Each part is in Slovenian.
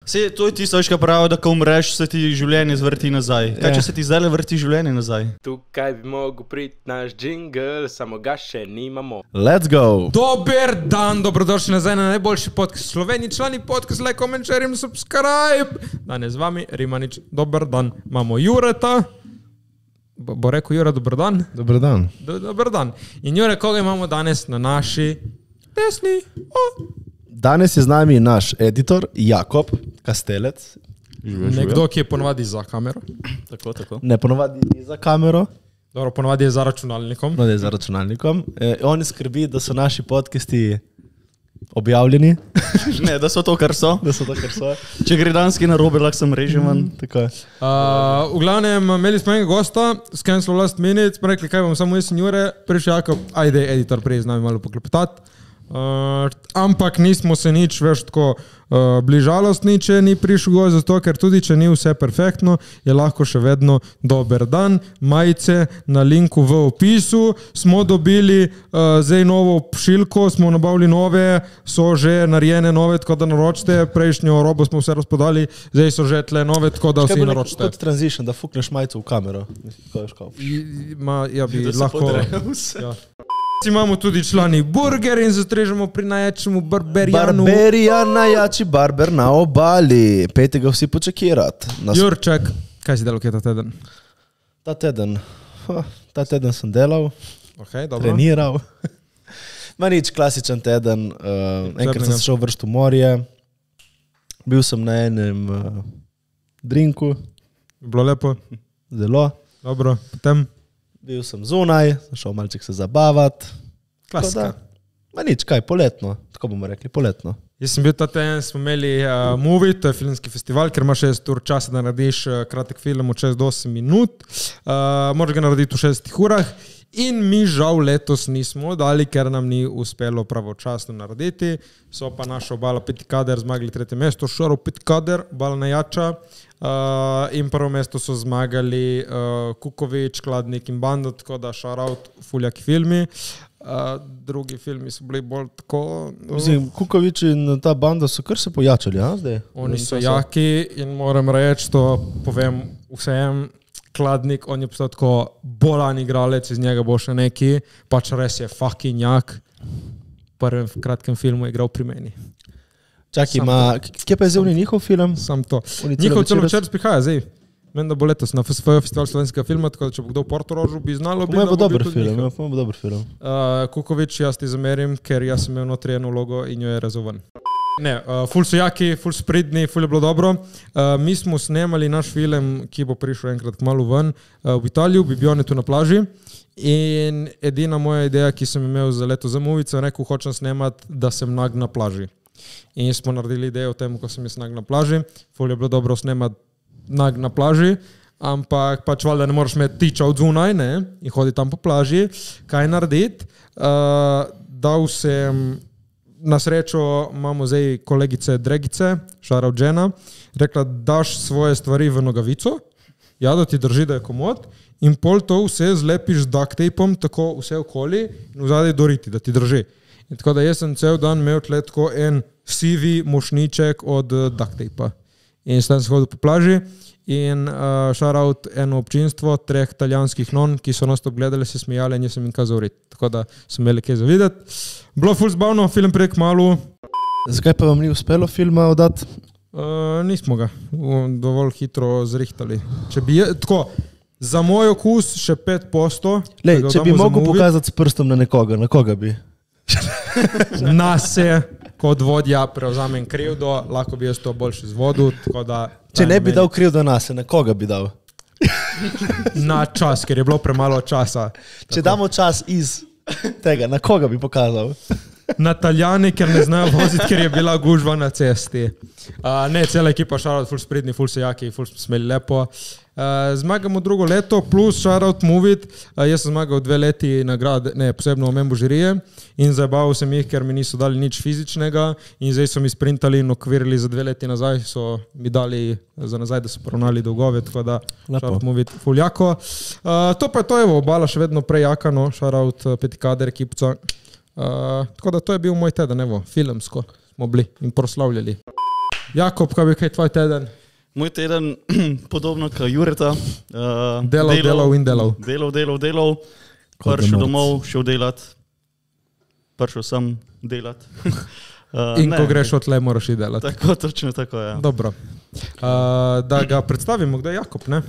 Sej, to je tisto, kar pravi, da ko umreš, se ti življenje zvrti nazaj. Kaj, če se ti zdaj vrti življenje nazaj? Tukaj bi mogel priti naš džingl, samo ga še nimamo. Let's go! Dober dan, dobrodošli nazaj na najboljši podcast v Sloveniji, člani podcast, like, comment, share in subscribe. Danes z vami Rimanič, dober dan. Imamo Jureta. Bo rekel Jure, dober dan? Dober dan. Dober dan. In Jure, koga imamo danes na naši desni? Danes je z nami naš editor Jakob Kastelec. Nekdo, ki je ponovadi za kamero. Tako. Ne ponovadi ni za kamero, Dobro, ponovadi je za računalnikom. no, ne za računalnikom. On skrbi, da so naši podcasti objavljeni. Ne, da so to, kar so. Da so to, kar so. Če gre danski na robe, lahko sem režiman. Tako je. V glavnem, imeli smo enega gosta, scancel last minute, smo rekli, kaj bom samo jaz in Jure, prišel Jakob, ajde, editor, prej z nami malo poklepetati. Ampak nismo se nič več tako bili žalostni, če ni prišel gost, zato ker tudi če ni vse perfektno, je lahko še vedno dober dan. Majice na linku v opisu, smo dobili zdaj novo pošiljko, smo nabavili nove, so že narejene nove, tako da naročite, prejšnjo robo smo vse razpodali, zdaj so že tle nove, tako da vsi naročite. Kot transition, da fukneš majico v kamero. Ja bi lahko... Ja. Imamo tudi člani burger in zastrežemo pri najjačemu barberijanu. Barberijan, najjači barber na obali. Pejte ga vsi počekirati. Jurček, kaj si delal kje ta teden? Ta teden sem delal, Okay, treniral. Ma nič, klasičen teden. Enkrat sem šel vršt v morje. Bil sem na enem drinku. Bilo lepo? Zelo. Dobro, potem? Bil sem zunaj, šel malček se zabavati. Klasika. Ma nič, kaj, poletno. Tako bomo rekli, poletno. Jaz sem bil ta teden, smo imeli Movie, to je filmski festival, ker imaš 6 ur časa, da narediš kratek film od 6 do 8 minut. Moraš ga narediti v 6 urah. In mi žal letos nismo dali, ker nam ni uspelo pravočasno narediti. So pa naša obala Petikader zmagali 3. mesto, Šorov Petikader, obala najjača. In prvo mesto so zmagali Kukovič, Kladnik in Banda, tako da shoutout, fuljaki filmi. Drugi filmi so bili bolj tako... Mislim, Kukovič in ta Banda so kar se pojačali, a zdaj? Oni so jaki in moram reči, to povem vsem, Kladnik, on je postal tako bolan igralec, iz njega bo še neki, pač res je fucking jak. V prvem kratkem filmu je igral pri meni. Čakaj, kje pa je zdaj njihov film? Sam to. Njihov celo večer prihaja zdaj. Meni da bo letos na festival slovenskega filma, tako da če bo kdo v Portorožu bi znalo, Po mojem bo dober film. Kukovič, jaz ti zamerim, ker jaz sem imel notri eno vlogo in jo je razoven. Ne, ful so jaki, ful spridni, ful je bilo dobro. Mi smo snemali naš film, ki bo prišel enkrat kmalu ven, v Italiju, v Bibionetu na plaži. In edina moja ideja, ki sem imel za leto za Movie, sem rekel, hočem snemati, da sem nag na plaži. In smo naredili idejo o tem, ko sem jaz nag na plaži. Ful je bilo dobro snemati nag na plaži, ampak pač valjda ne moraš imeti tiča od zunaj, ne, in hoditi tam po plaži. Kaj narediti? Dal sem... Na srečo imamo zdaj kolegice Dregice, šarov Džena, rekla, daš svoje stvari v nogavico, ja, da ti drži, da je komod, in pol to vse zlepiš z duct tapom, tako vse okoli in vzadej doriti, da ti drži. In tako da jaz sem cel dan imel tle tako en sivi mošniček od duct tapa. In sem se hodil po plaži in šarout eno občinstvo 3 italijanskih non, ki so nas to gledali, se smijali in jaz sem jim kazal rit. Tako da sem imeli kaj za videti. Bilo ful zbavno, film prek malu. Zakaj pa vam ni uspelo filma oddati? Nismo ga dovolj hitro zrihtali. Če bi tako, za moj okus še 5%. Lej, če bi mogel pokazati s prstom na nekoga, na koga bi? Nas se kot vodja prevzamem krivdo, lahko bi jaz to boljše zvodil. Če ne bi dal krivdo na se, na koga bi dal? Na čas, ker je bilo premalo časa. Če damo čas iz tega, na koga bi pokazal? Na Italijani, ker ne znajo voziti, ker je bila gužva na cesti. Ne, cela ekipa šarout, ful spridni, ful se jaki, ful smo smeli lepo. Zmagamo drugo leto, plus šarout Movie. Jaz sem zmagal 2 leti nagrade, ne, posebno omembo žirije in zabaval sem jih, ker mi niso dali nič fizičnega in zdaj so mi sprintali in okvirili za 2 leti nazaj, so mi dali za nazaj, da so poravnali dolgove, tako da šarout Movie ful jako. To pa je to, evo, obala še vedno prej jaka, no, šarout Petikader ekipca. Tako da to je bil moj teden, evo, filmsko smo bili in proslavljali. Jakob, kaj bi kaj tvoj teden? Moj teden, podobno kot Jureta. Delal. Delal. Prišel domov, šel delat. Prišel sem delat. In ko greš odtle, moraš iti delati. Tako, točno tako, ja. Dobro. Da ga predstavimo, kdo je Jakob, ne?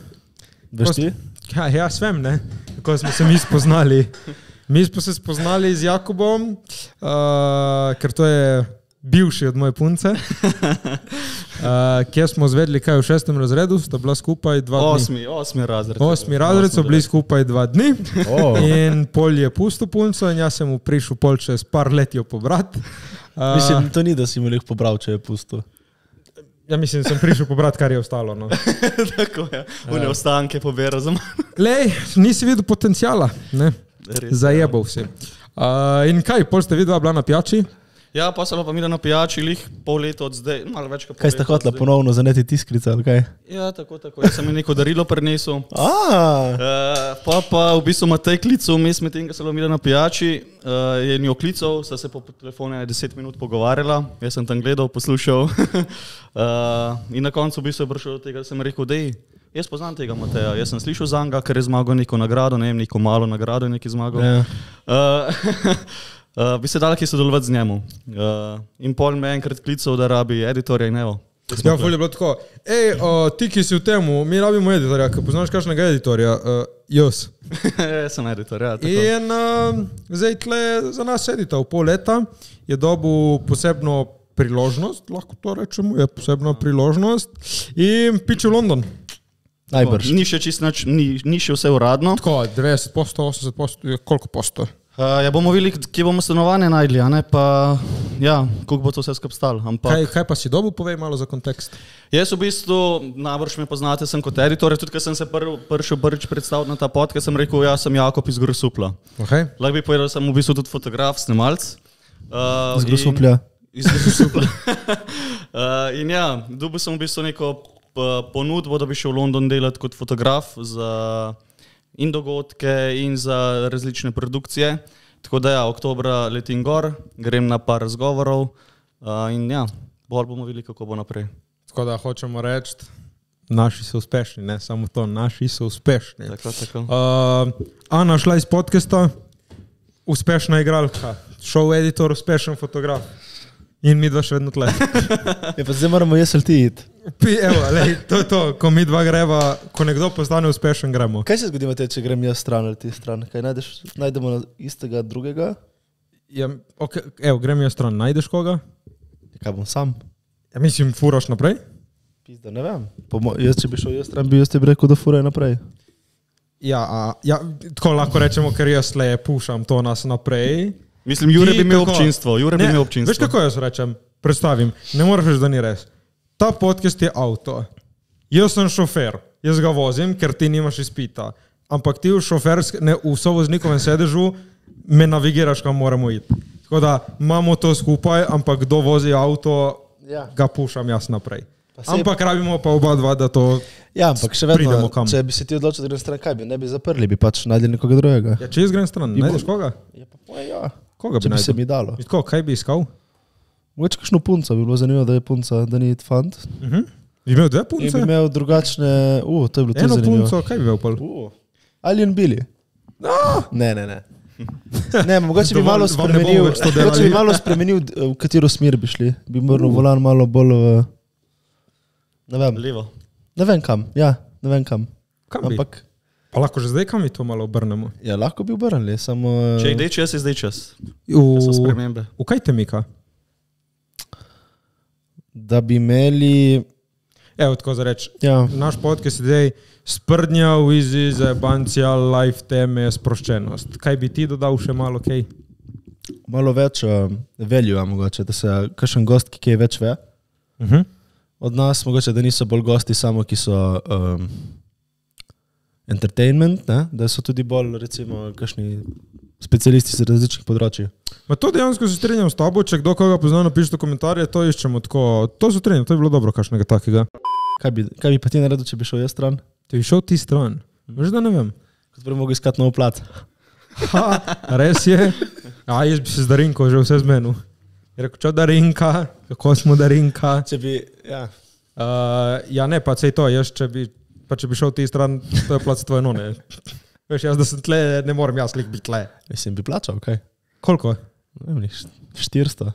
Veš ti? Ja, svem, ne? Kako smo se mi spoznali. Mi smo se spoznali z Jakobom, ker to je bivši od moje punce, kjer smo zvedli, kaj v 6. razredu, sta bila skupaj 2 dni. 8. razred. 8. razred so bili skupaj 2 dni in pol je pusto punco in jaz sem mu prišel pol čez par let jo pobrat. Mislim, to ni, da si mu leh pobral, če je pusto. Ja, mislim, sem prišel pobrat, kar je ostalo. No. Tako je, one ostanke pobera za mano. Lej, nisi videl potencijala, ne? Zajebal si. In kaj, pol ste videla bila na pijači? Ja, pa sem pa mi na pijači, lih pol leta od zdaj, malo več kot pol leta. Kaj ste hotela ponovno zaneti tiskrica, ali kaj? Ja, tako. Jaz sem mi neko darilo prinesel. Pa v bistvu Matej klical, med tem, ko sem bila na pijači, je njo klical, sta se po telefonu 10 minut pogovarjala, jaz sem tam gledal, poslušal. In na koncu v bistvu je prišel do tega, da sem rekel, dej, jaz poznam tega Mateja, jaz sem slišal za njega, ker je zmagal neko nagrado, ne vem, neko malo nagrado je neki zmagal. Bi se dala kaj sodelovati z njemu. In pol me enkrat klical, da rabi editorja in evo. Ja, ful je bilo tako. Ti, ki si v temu, mi rabimo editorja, ker poznaš kakšnega editorja? Jaz. Jaz sem editor, ja. Tako. In zdaj tle za nas edita v pol leta, je dobil posebno priložnost, lahko to rečemo, je posebna priložnost in piče v London. Najbrž. Ni še čist nič, ni še vse uradno. Tako, 90%, 80%, koliko posto? Ja, bomo videli, kje bomo stanovanje najdli, a ne pa, ja, koliko bo to vse skup stalo. Kaj pa si dobil, povej malo za kontekst. Jaz v bistvu, najbrž me poznate, sem kot editor, tudi ko sem se prišel prvič predstaviti na ta podcast, sem rekel, ja, sem Jakob iz Grosupla. Okay. Lahko bi povedal, da sem v bistvu tudi fotograf, snemalc. Iz Grosuplja. Iz Grosuplja. In ja, dobil sem v bistvu neko ponudbo, da bi šel v London delati kot fotograf za in dogodke in za različne produkcije. Tako da ja, oktobra letim gor, grem na par razgovorov in ja, bolj bomo videli, kako bo naprej. Tako da hočemo reči, naši so uspešni, ne samo to, naši so uspešni. Tako. Ana šla iz podcasta, uspešna igralka, show editor, uspešen fotograf. In mi dva še vedno tle. Ja, pa zdaj moramo jaz ali ti iti. Evo, lej, to je to, ko mi dva greva, ko nekdo postane uspešen, gremo. Kaj se zgodi, Matej, če grem jaz stran ali ti stran? Kaj najdemo istega drugega? Ja, okay, evo, grem jaz stran, najdeš koga? Kaj bom sam? Ja, mislim, furaš naprej? Pizda, ne vem. Če bi šel jaz stran, bi jaz tebi rekel, da furaj naprej. Ja, tako lahko rečemo, ker jaz le pušam to nas naprej. Mislim, Jure bi imel občinstvo. Veš, kako jaz rečem? Predstavim, ne moraš reči, da ni res. Ta podcast je avto. Jaz sem šofer, jaz ga vozim, ker ti nimaš izpita. Ampak ti v sovoznikovem sedežu me navigiraš, kam moramo iti. Tako da imamo to skupaj, ampak kdo vozi avto, ga pušam jaz naprej. Ampak rabimo pa oba dva, da to ja, ampak še vedno, če bi se ti odločil, da grem stran, kaj bi? Ne bi zaprli, bi pač najdel nekoga drugega. Ja, če jaz grem stran, najdeš koga? Ja, pa ja. Koga bi če bi se mi dalo. Tako, kaj bi iskal? Mogoče kakšno punco, bi bilo zanimivo, da je punca, da ni fant. Bi imel 2 punce? In bi imel drugačne, to je bilo tudi zanimivo. Eno punco, kaj bi imel pol? Alien Billy. No! Ne. Ne, mogoče bi malo spremenil, v katero smer bi šli. Bi moral volan malo bolj, ne vem. Levo. Ne vem kam, ja, ne vem kam. Kam bi? Pa lahko že zdaj kam mi to malo obrnemo? Ja, lahko bi obrnili, samo... Če je čas, je zdaj čas. So spremembe. V kaj te mika? Da bi imeli... Evo, tako za reč. Ja. Naš podcast je zdaj sprdnja, vizi, zajebancija, live teme, sproščenost. Kaj bi ti dodal še malo, kaj? Malo več value, mogoče, da se kakšen gost, ki je več ve. Od nas, mogoče, da niso bolj gosti samo, ki so... entertainment, ne? Da so tudi bolj, recimo, kakšni specialisti z različnih področij. Ma to dejansko se strinjam s tabo, če kdo koga pozna, napišite komentarje, to iščemo tako. To se strinjam, to je bilo dobro kakšnega takega. Kaj bi pa ti naredil, če bi šel jaz stran? Če bi šel ti stran? Veš, da ne vem. Kot bi mogel iskati nov plat. Res je. Jaz bi se z Darinko že vse zmenil. Je rekel, čo Darinka, kako smo Darinka. Če bi, ja. Ja ne, pa sej to, jaz če bi šel ti stran, to je plac tvoje none. Veš, jaz da sem tle, ne morem jaz lik biti tle. Mislim, bi plačal, kaj? Koliko? Ne vem, 400.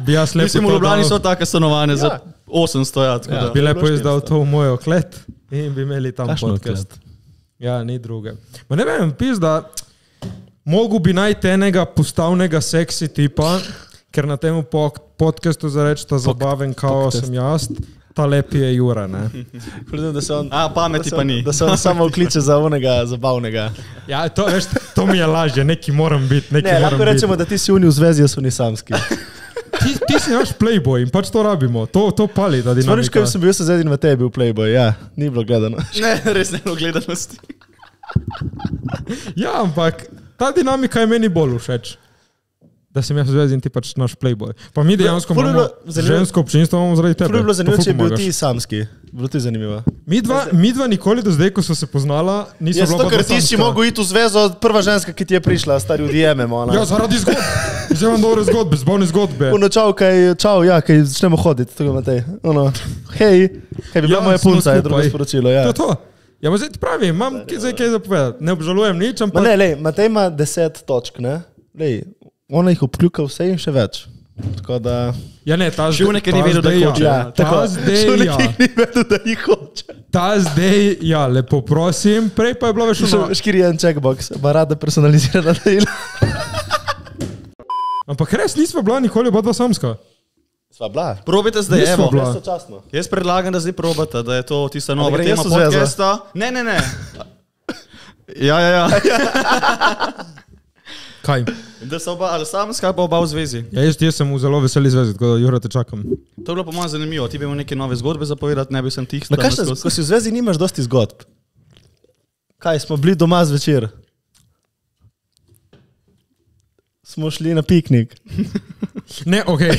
Bi jaz lepo Mislim, v Ljubljani so take stanovanje za 800, ja. Ja. Bi lepo izdal to v mojo klet in bi imeli tam Kakšno podcast. Ja, ni druge. Ma ne vem, pizda, mogu bi najti enega postavnega seksi tipa, ker na temu podcastu zareč ta zabaven kao sem jaz, ta lepi je Jura, ne? Predem, da se on... Pameti pa ni. Da se on samo vkliče za onega zabavnega. Ja, to, veš, to mi je lažje, neki moram biti, neki Ne, moram lahko biti. rečemo, da ti si uni v zvezi, jaz uni samski. Ti si naš playboy in pač to rabimo, to pali ta dinamika. Spomniš, kaj sem bil se zedin v tebi v Playboy, ja, ni bilo gledano. Ne, res ne bilo gledanosti. Ja, ampak ta dinamika je meni bolj všeč. Da sem jaz v zvezi in ti pač naš playboy. Pa mi dejansko Ful bi imamo bilo zanimivo- žensko občinstvo imamo zaradi tebe. Prvo je bilo zanimivo, Pa ful če je bil pomagaš. ti samski. Bilo ti zanimivo. Mi dva nikoli do zdaj, ko so se poznala, niso Jaz bila to, pa ker dva ti si samska. mogel iti v zvezo, prva ženska, ki ti je prišla, stari v DM-emu, ona. Ja, zaradi zgodb. Zdaj imam dobre zgodbe, zbavne zgodbe. Ono, čau, kaj začnemo hoditi, tako Matej. Ono, hej, kaj bi bila Ja, moja smo punca, je drugo skupaj. sporočilo, ja. To je to. Ja, pa zdaj ti pravim, imam zdaj kaj zapovedati. Ne obžalujem nič, Ma ampak... ne, lej, Matej ima 10 točk, ne? Lej, ona jih obkljuka vse in še več. Tako da... Ja ne, ta Šivnek je ni vedel, da zdaj hoče. ja. Ja, tako. Ta zdaj Šunek ja. jih ni vedel, da jih hoče. Ta zdaj ja, lepo prosim. Prej pa je bilo več ono... Škiri en checkbox, ima rada personalizirana dela. Ampak res nismo bila nikoli oba dva samska. Sva bila. Probajte zdaj, Nismo evo. bila. Istočasno. Jaz predlagam, da zdaj probate, da je to tista nova grem tema jaz v zvezo? podcasta. Ne. Ja. Kaj? Da so oba, ali samska, pa oba v zvezi. Ja, jaz sem v zelo veseli zvezi, tako da Jura te čakam. To je bilo po mojem zanimivo. Ti bi imel neke nove zgodbe zapovedati, ne bi sem tih Ma kaj se, ko si v zvezi, nimaš dosti zgodb. Kaj, smo bili doma zvečer. Smo šli na piknik. Ne, okej.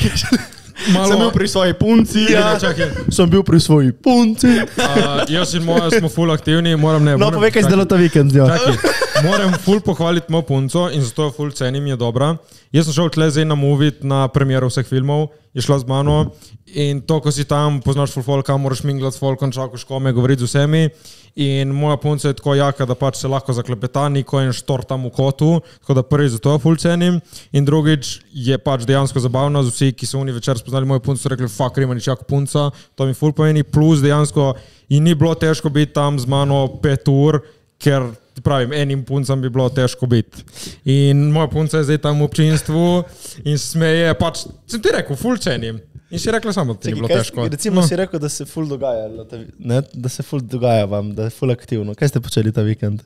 Sem bil pri svoji punci. Ja, čakaj. Sem bil pri svoji punci. Jaz in moja smo ful aktivni, moram ne. No, moram- povej, kaj si delal ta vikend z njo. Čakaj, moram ful pohvaliti mojo punco in zato jo ful cenim, je dobra. Jaz sem šel tle zdaj na movie, na premiero vseh filmov, je šla z mano in to, ko si tam, poznaš ful folka, moraš minglati s folkom, čakaš kome, govoriti z vsemi. In moja punca je tako jaka, da pač se lahko zaklepeta, niko en štor tam v kotu, tako da prvi zato jo ful cenim. In drugič je pač dejansko zabavno, z vsi, ki so oni večer spoznali mojo punco, so rekli, fuck, Rimanič, jako punca, to mi ful pomeni, plus dejansko in ni bilo težko biti tam z mano 5 ur, ker pravim, enim puncam bi bilo težko biti. In moja punca je zdaj tam v občinstvu in se smeje, pač sem ti rekel, ful cenim. In si rekla samo, da ti ni bilo težko. Recimo si rekel, da se ful dogaja, ne? Da se ful dogaja vam, da je ful aktivno. Kaj ste počeli ta vikend?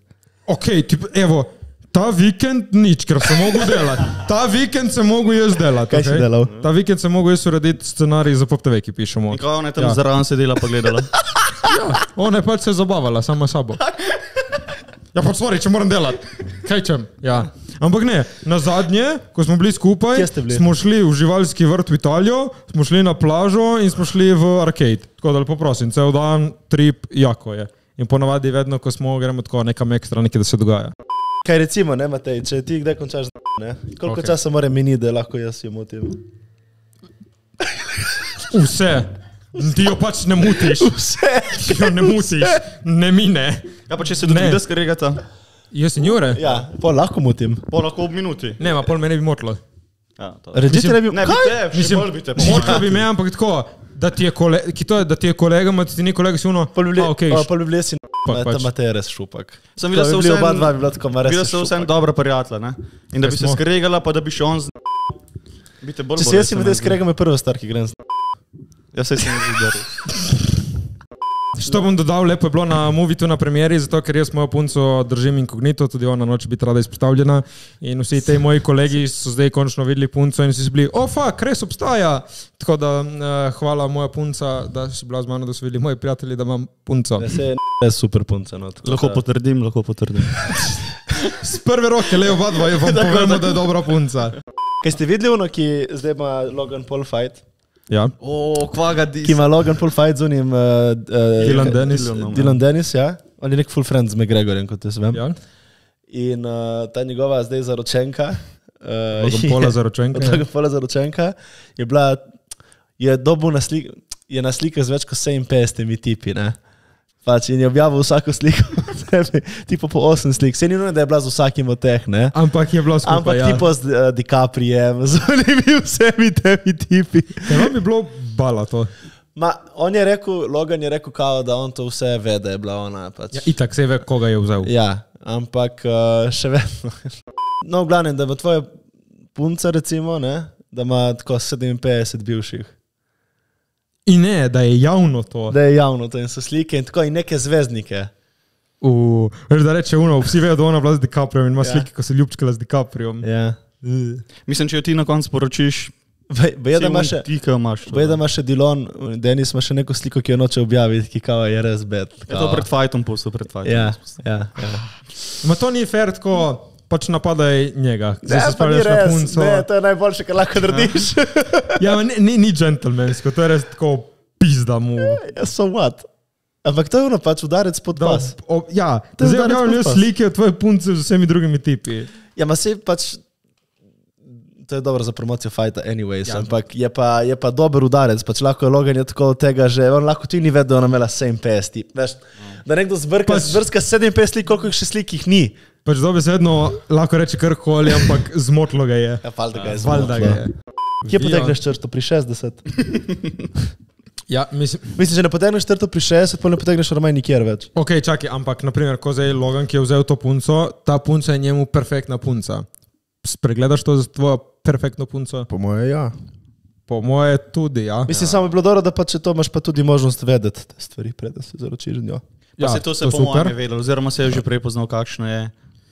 Ok, evo, ta vikend nič, ker sem mogel delati. Ta vikend sem mogel jaz delati. Kaj si delal? Ta vikend sem mogel jaz urediti scenarij za Pop TV, ki pišemo. In kao ona je tam zraven sedela pa gledala. Ona je pač se zabavala sama s sabo. Ja, pač sorry, če moram delati. Kaj čem? Ja. Ampak ne, na zadnje, ko smo bili skupaj, Kje ste bili? smo šli v živalski vrt v Italijo, smo šli na plažo in smo šli v arcade. Tako da lepo prosim, cel dan, trip, jako je. In ponavadi vedno, ko smo, gremo tako nekam ekstra, nekaj, da se dogaja. Kaj recimo, ne Matej, če ti kdaj končaš ne? Koliko Ok. časa mora miniti, da lahko jaz jo motim? Vse. Ti jo pač ne mutiš. Vse! Ti jo ne mutiš. Ne mine. Ja, pa če se do Ne. 30 regata, Jaz in Jure? Ja, pol lahko motim. pol lahko ob minuti. Ne, ma pol me ne bi motilo. Ja, to. Reči ne bi... Ne, bi te, še bolj bi te. Motilo bi me, ampak tako, da ti je kolega, ma ti ni kolega si uno. Pol bi bili, okej, pol bi bili jaz in pač. ta Matej je res šupak. Sem To videl, bi da bili se oba dva, vsem, bi bila tako ma res videl se vsem šupak. dobra prijatelja, ne? In da bi Kaj se smo? skregala, pa da bi še on bi te bolj Če si jaz in Matej skregam, je prvo star, ki grem. Ja, se sem videl. Što bom dodal, lepo je bilo na movitu na premieri, zato ker jaz mojo punco držim inkognito, tudi ona noče biti rada izpostavljena. In vsi tej moji kolegi so zdaj končno videli punco in si bili, fuck, res obstaja. Tako da hvala moja punca, da si bila z mano, da so videli moji prijatelji, da imam punco. Ja, se je res super punca. No, tako Lahko da- potrdim, lahko potrdim. Z prve roke, le oba dva, vam povemo, da je dobra punca. Kaj ste videli ono, ki zdaj ima Logan Paul fight? Ja. O, kvaga Ki ima Logan Paul fight z unim... Dylan Dennis. Dylan Dennis, ja. On je nek full friend z McGregorjem, kot jaz vem. Ja. In ta njegova zdaj zaročenka, Logan Paula zaročenka. Logan Paula zaročenka je na slike z več kot 57 tipi, ne. Pač in je objavil vsako sliko od sebi, tipo po 8 slik. Se ni nujno, da je bila z vsakim od teh, ne. Ampak je bilo skupaj, Ampak tipo z DiCapriem, z onimi vsemi temi tipi. Ja, bi bilo bala to. On je rekel, Logan je rekel kao, da on to vse ve, da je bila ona. Pač. Ja, itak se ve, koga je vzel. Ja, ampak še vedno. No, v glavnem, da bo tvoja punca, recimo, ne, da ima tako 57 bivših. In ne, da je javno to. Da je javno to in so slike in tako in neke zvezdnike. Veš, da reče ono, vsi vejo, da ona bila z DiCapriom in ima slike, ko se ljubčkala z DiCapriom. Ja. Mislim, če jo ti na koncu poročiš, Boje, da ima še Dillon, Denis ima še neko sliko, ki jo noče objaviti, ki kao je res bed. Je to pred fajtom pustil, pred fajtom. Ja. Ma to ni fair, tako pač napadaj njega. Ne, pa ni res, ne, to je najboljše, kar lahko narediš. Ja, ni gentlemansko, to je res tako pizda mu. Ja, so what? Ampak to je ono pač udarec pod pas. Ja, zdaj objavljam slike od tvoje punce z vsemi drugimi tipi. Ja, ma se pač... To je dobro za promocijo fajta anyways, ampak je pa dober udarec, pač lahko je Logan je tako od tega, že on lahko ti ni vedel, da ona imela 57 tip, veš, da nekdo zbrska 57 slik, koliko še slik jih ni. Pač dobe se vedno lahko reče karkoli, ampak zmotlo ga je. Ja, valjda ga je zmotlo. Kje potegneš črto pri 60? Ja, mislim, že ne potegneš črto pri 60, pa ne potegneš normaj nikjer več. Ok, čakaj, ampak naprimer, ko zdaj Logan, ki je vzel to punco, ta punca je njemu perfektna punca. Spregledaš to za tvojo perfektno punco? Po moje, ja. Po moje tudi, ja. Mislim, samo je bilo dobro, da pa če to imaš pa tudi možnost vedeti te stvari, preden se zaročiš z njo. Ja, se to se po mojem je vedelo, oziroma se je že prepoznal, kakšno je,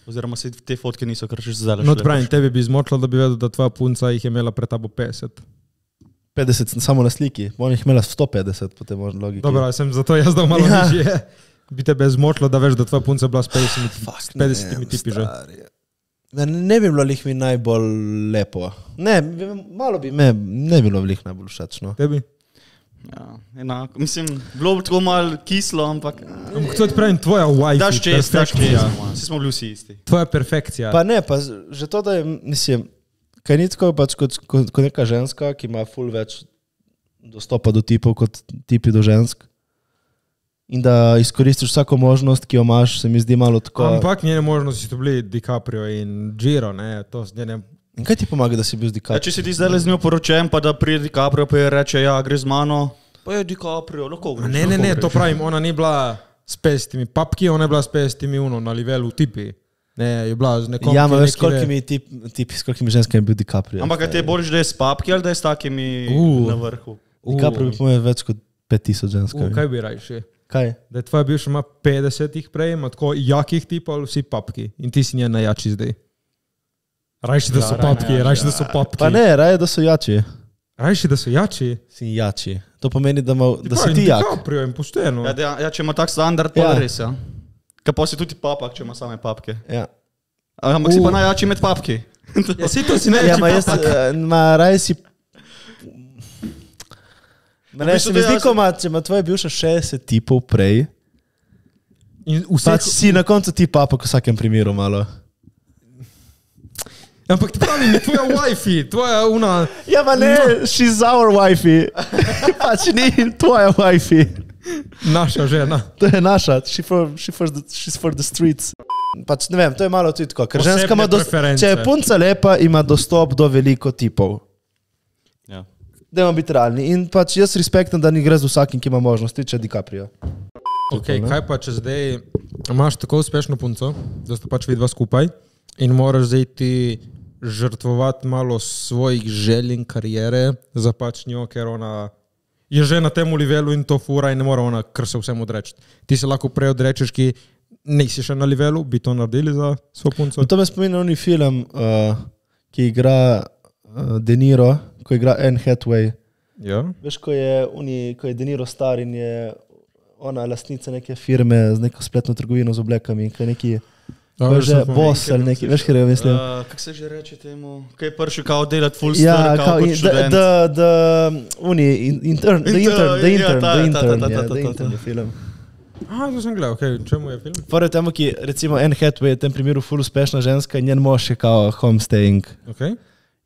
oziroma se te fotke niso kar še zdaj. No, pravim, tebi bi zmotilo, da bi vedel, da tvoja punca jih je imela pred tabo 50. 50 samo na sliki, on jih imela 150 po tej logiki. Dobro, sem zato jaz dal malo nižje. Bi tebe zmotilo, da veš, da tvoja punca bila s 50 tipi že. Ne bi bilo lih mi najbolj lepo. Ne, malo bi me, ne bi bilo lih najbolj všečno. Tebi? Ja, enako. Mislim, bilo bi tako malo kislo, ampak... Ampak to je pravim tvoja wifi. Daš čest, vsi smo bili vsi isti. Tvoja perfekcija. Pa ne, pa že to, da je, mislim, kaj ni tako pač kot neka ženska, ki ima ful več dostopa do tipov kot tipi do žensk. In da izkoristiš vsako možnost, ki jo imaš, se mi zdi malo tako... Ampak njene možnosti so bili DiCaprio in Giro, ne? To z njene... In kaj ti pomaga, da si bil z DiCaprio? Ja, če si ti zdaj z njo poročen, pa da prije DiCaprio pa je reče, ja, gre z mano, pa je DiCaprio, lahko greš. Ne, to pravim, ona ni bila s 50 papki, ona je bila s 50 na livelu tipi. Ne, je bila z nekom... Ja, ma veš, s kolikimi ženskami je bil DiCaprio. Ampak te boljš, da je s papki ali da je s takimi na vrhu? DiCaprio bi pomeni več kot 5000 ženskami. Kaj bi rajši? Kaj? Da je tvoja bivša ima 50 prej, ima tako jakih tipov, vsi papki. In ti si njen najjači zdaj. Rajši, da so papki, rajši, da so papki. Pa ne, raje, da so jači. Rajši, da so jači? Si jači. To pomeni, da si ti jak. DiCaprio in pošteno. Ja, če ima tak standard, pa res, ja. Kaj pa si tudi papak, če ima same papke. Ja. Ampak si pa najjači med papki. Ja, si to si najjači papak. Ma raje si... Ne, se mi zdi, če ima tvoje bivša 60 tipov prej, pač si na koncu ti papak v vsakem primeru malo. Ampak ti pravim, je tvoja wifi, tvoja una... Ja, ma ne, she's our wifi. Pač ni tvoja wifi. Naša žena. To je naša, she's for the streets. Pač ne vem, to je malo tudi tako, ker ženska ima če je punca lepa, ima dostop do veliko tipov. Ja. Dajmo biti realni. In pač jaz respektam, da ni gre z vsakim, ki ima možnosti, če DiCaprio. Ok, kaj pa, če zdaj imaš tako uspešno punco, da sta pač vidva skupaj in moraš zdaj ti žrtvovati malo svojih želj in karijere za pač njo, ker ona je že na tem livelu in to fura in ne mora ona kar se vsem odreči. Ti se lahko prej odrečeš, ki nisi še na livelu, bi to naredili za svojo punco? To me spomina oni film, ki igra De Niro, ko igra Anne Hathaway. Ja. Veš, ko je De Niro star in je ona lastnica neke firme z neko spletno trgovino z oblekami, ko je neki boss ali neki, veš, kjer je mislim? Kako se že reče temu? Kaj je prši kao delati full story, kao kot študent? The intern je film. To sem gledal, čemu je film? Fora je temu, ki recimo Anne Hathaway je v tem primeru ful uspešna ženska in njen mož je kao homestaying.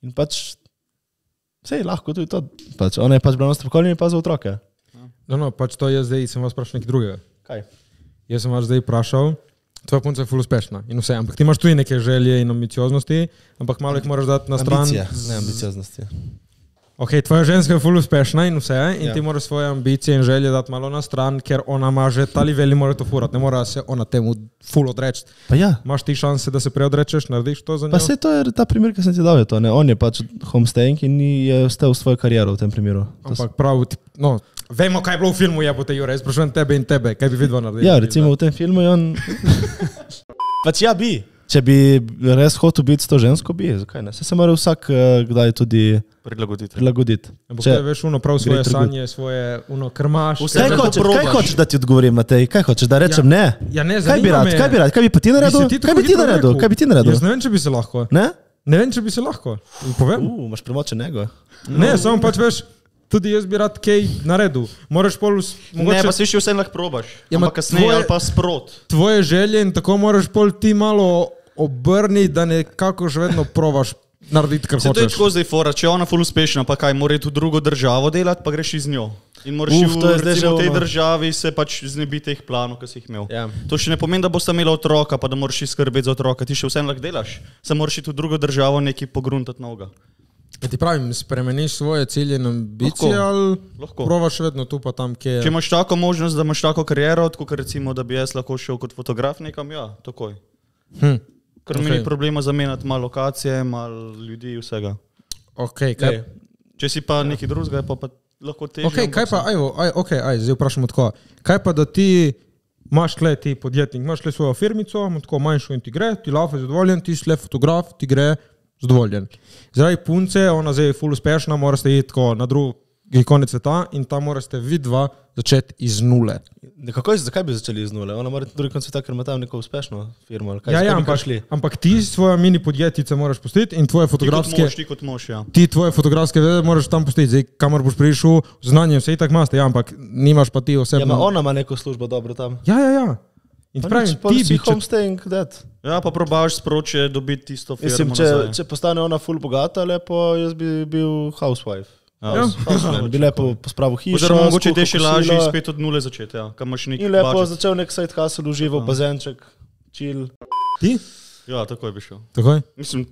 In pač, sej, lahko tudi to. Pač, ona je pač bila nasto pokoljena in pa za otroke. No, pač to je zdaj, sem vas vprašal nekaj drugega. Kaj? Jaz sem vas zdaj vprašal, tvoja punca je ful uspešna in vse, ampak ti imaš tudi neke želje in ambicioznosti, ampak malo jih moraš dati na stran. Ambicije, ne ambicioznosti. Tvoja ženska je ful uspešna in vse, in ti moraš svoje ambicije in želje dati malo na stran, ker ona ima že ta level in mora to furati, ne mora se ona temu ful odreči. Pa ja. Imaš ti šanse, da se preodrečeš, narediš to za njo? Pa se to je ta primer, ki sem ti dal, je to, ne? On je pač homestaying in je vstal svojo kariero v tem primeru. Ampak prav, no, vemo, kaj je bilo v filmu, ja, po tej Jure, jaz sprašujem tebe in tebe, kaj bi vidva naredili? Ja, recimo v tem filmu je on... Pač ja bi. Če bi res hotel biti s to žensko, bi, zakaj ne? Se mora vsak kdaj tudi prilagoditi. Ampak kaj veš, prav svoje sanje, svoje krmaš. Kaj hočeš, da ti odgovorim, Matej? Kaj hočeš, da rečem ne? Ja, ne, kaj bi rad? Kaj bi pa ti naredil? Kaj bi ti naredil? Jaz ne vem, če bi se lahko. Ne? Ne vem, če bi se lahko. Povem. Imaš premočen nego. Ne, samo pač veš, tudi jaz bi rad kaj naredil. Moraš pol... Ne, pa si še vse lahko probaš. Ampak kasneje ali pa sprot. Tvoje želje in tako moraš pol ti malo obrniti, da nekako še vedno probaš narediti, kar hočeš. To je tako zdaj fora, če je ona ful uspešna, pa kaj, mora iti v drugo državo delati, pa greš iz njo. In moraš recimo v tej državi se pač znebiti teh planov, ki si jih imel. Ja. To še ne pomeni, da boste imeli otroka, pa da moraš skrbeti za otroka. Ti še vseeno lahko delaš. Samo moraš iti v drugo državo nekaj pogruntati novega. Ja, ti pravim, spremeniš svoje cilje in ambicije ali probaš vedno tu pa tam, kje je. Če imaš tako možnost, da imaš tako kariero, tako recimo, da bi jaz lahko šel kot fotograf nekam, ja, takoj. Ker mi ni problema zamenjati malo lokacije, malo ljudi, vsega. Kaj? Če si pa nekaj drugega, pa lahko težje. Kaj pa, zdaj vprašamo tako. Kaj pa, da ti imaš tle, ti podjetnik, imaš tle svojo firmico, tako manjšo in ti gre, ti laufe zadovoljen, ti si le fotograf, ti gre zadovoljen. Zdaj punce, ona zdaj je ful uspešna, morate iti tako na drugi konec sveta in tam morate vidva začeti iz nule. Zakaj bi začeli iz nule? Ona mora drugi konec sveta, ker ima tam neko uspešno firmo. Ampak ti svojo mini podjetjice moraš pustiti in tvoje fotografske... Ti kot mož, ja. Ti tvoje fotografske vede moraš tam pustiti. Zdaj, kamor boš prišel, znanje vse tak maste, ja, ampak nimaš pa ti osebno... Ja, ona ima neko službo dobro tam. Ja. In pravim, ti si homestaying that. Ja, pa probaš sproče dobiti tisto firmo nazaj. Če postane ona ful bogata, lepo, jaz bi bil housewife. Bi lepo pospravil hišo. Oziroma, mogoče te še lažje spet od nule začeti, ja. In lepo začel nek side hustle, užival, bazenček, chill. Ti? Ja, takoj bi šel. Takoj? Mislim,